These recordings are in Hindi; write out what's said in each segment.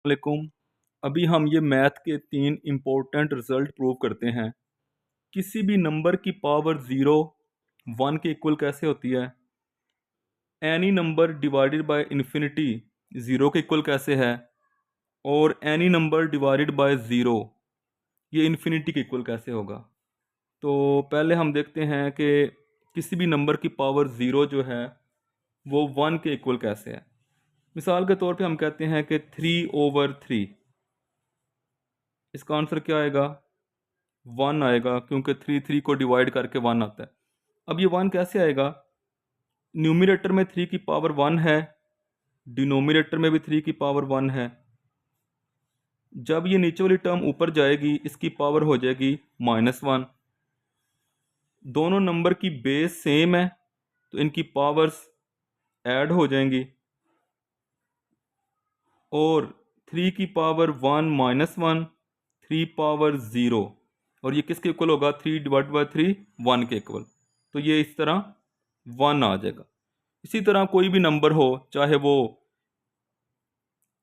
वालेकुम। अभी हम ये मैथ के 3 इम्पोर्टेंट रिजल्ट प्रूव करते हैं। किसी भी नंबर की पावर 0 1 के इक्वल कैसे होती है? Any number divided by infinity 0 के इक्वल कैसे है? और एनी नंबर डिवाइडेड बाय 0 ये इन्फिनिटी के इक्वल कैसे होगा? तो पहले हम देखते हैं कि किसी भी नंबर की पावर 0 जो है वो 1 के इक्वल कैसे है। मिसाल के तौर पे हम कहते हैं कि 3/3, इसका आंसर क्या आएगा? 1 आएगा, क्योंकि 3 को डिवाइड करके 1 आता है। अब ये 1 कैसे आएगा? न्यूमरेटर में 3 की पावर 1 है, डिनोमिनेटर में भी 3 की पावर 1 है। जब ये नीचे वाली टर्म ऊपर जाएगी इसकी पावर हो जाएगी -1। दोनों नंबर की बेस सेम है तो इनकी पावर्स ऐड हो जाएंगी, और 3 की पावर 1 -1 3 पावर 0, और ये किसके इक्वल होगा? 3/3 1 के इक्वल। तो ये इस तरह 1 आ जाएगा। इसी तरह कोई भी नंबर हो, चाहे वो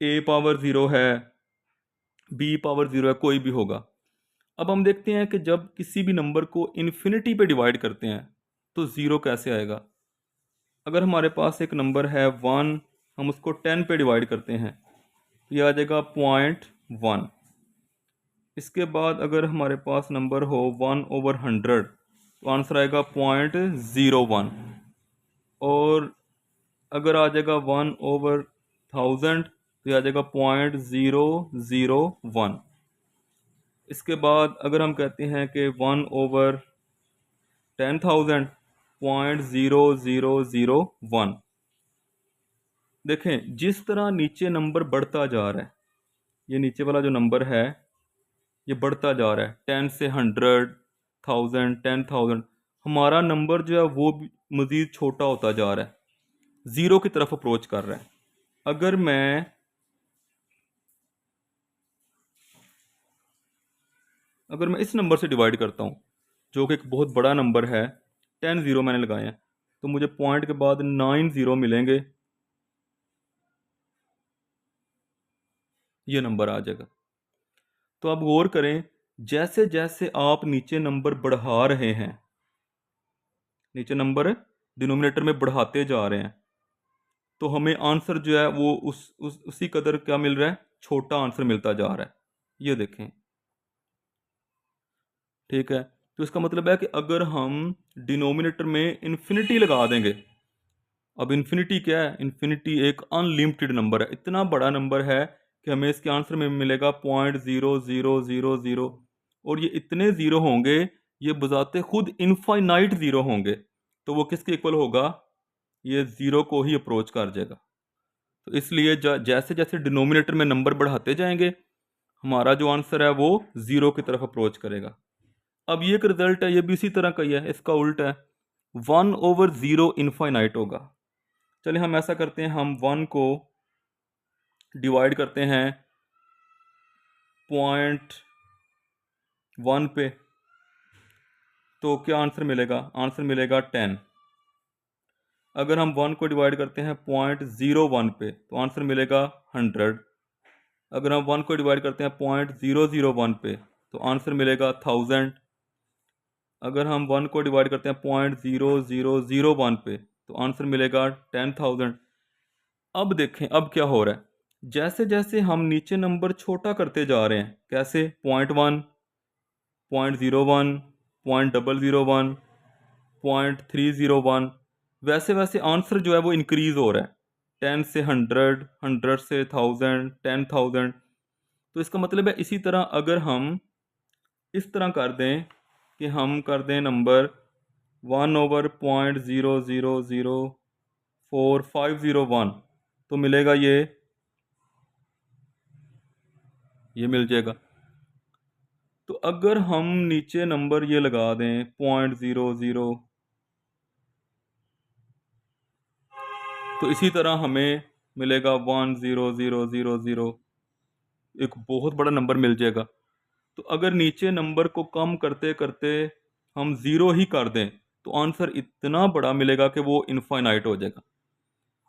a पावर 0 है, b पावर 0 है, कोई भी होगा। अब हम देखते हैं कि जब किसी भी नंबर को इन्फिनिटी पे डिवाइड करते हैं तो 0 कैसे आएगा। अगर हमारे पास एक नंबर है 1, हम उसको 10 पे डिवाइड करते हैं तो ये आ जाएगा 0.1। इसके बाद अगर हमारे पास नंबर हो 1/100 तो आंसर आएगा 0.01। और अगर आ जाएगा 1/1000 तो ये आ जाएगा 0.001। इसके बाद अगर हम कहते हैं कि 1/10,000 0.0001। देखें जिस तरह नीचे नंबर बढ़ता जा रहा है, ये नीचे वाला जो नंबर है ये बढ़ता जा रहा है, 10 से 100, 1000, 10,000, हमारा नंबर जो है वो मज़ीद छोटा होता जा रहा है, ज़ीरो की तरफ अप्रोच कर रहा है। अगर मैं इस नंबर से डिवाइड करता हूँ जो कि एक बहुत बड़ा नंबर है, 10 ज़ीरो मैंने लगाए हैं, तो मुझे पॉइंट के बाद 9 ज़ीरो मिलेंगे, ये नंबर आ जाएगा। तो आप गौर करें, जैसे जैसे आप नीचे नंबर बढ़ा रहे हैं, नीचे नंबर डिनोमिनेटर में बढ़ाते जा रहे हैं, तो हमें आंसर जो है वो उसी कदर क्या मिल रहा है? छोटा आंसर मिलता जा रहा है। ये देखें, ठीक है। तो इसका मतलब है कि अगर हम डिनोमिनेटर में इन्फिनिटी लगा देंगे, अब इन्फिनिटी क्या है? इन्फिनिटी एक अनलिमिटेड नंबर है, इतना बड़ा नंबर है कि हमें इसके आंसर में मिलेगा 0.0000, और ये इतने ज़ीरो होंगे, ये बजाते खुद इनफाइनाइट ज़ीरो होंगे, तो वो किसके इक्वल होगा? ये ज़ीरो को ही अप्रोच कर जाएगा। तो इसलिए जैसे जैसे डिनोमिनेटर में नंबर बढ़ाते जाएंगे, हमारा जो आंसर है वो ज़ीरो की तरफ अप्रोच करेगा। अब ये एक रिजल्ट है, ये भी इसी तरह का ही है, इसका उल्टा है, 1/0 इनफाइनाइट होगा। चलिए हम ऐसा करते हैं, हम 1 को डिवाइड करते हैं 0.1 पे, तो क्या आंसर मिलेगा? आंसर मिलेगा 10। अगर हम 1 को डिवाइड करते हैं 0.01 पे तो आंसर मिलेगा 100। अगर हम 1 को डिवाइड करते हैं 0.001 पे तो आंसर मिलेगा 1000। अगर हम 1 को डिवाइड करते हैं 0.0001 पे तो आंसर मिलेगा 10,000। अब देखें अब क्या हो रहा है, जैसे जैसे हम नीचे नंबर छोटा करते जा रहे हैं, कैसे? 0.1, 0.01, 0.001, 0.301, वैसे वैसे आंसर जो है वो इंक्रीज़ हो रहा है, 10 से 100, 100 से 1000, 10,000। तो इसका मतलब है इसी तरह अगर हम इस तरह कर दें कि हम कर दें नंबर 1/0004501, तो मिलेगा ये मिल जाएगा। तो अगर हम नीचे नंबर ये लगा दें 0.00, तो इसी तरह हमें मिलेगा 10000, एक बहुत बड़ा नंबर मिल जाएगा। तो अगर नीचे नंबर को कम करते करते हम ज़ीरो ही कर दें तो आंसर इतना बड़ा मिलेगा कि वो इनफाइनाइट हो जाएगा।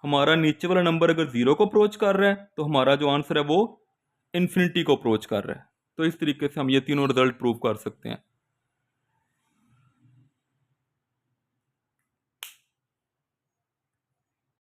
हमारा नीचे वाला नंबर अगर ज़ीरो को अप्रोच कर रहा है तो हमारा जो आंसर है वो इन्फिनिटी को अप्रोच कर रहा है। तो इस तरीके से हम ये तीनों रिजल्ट प्रूव कर सकते हैं।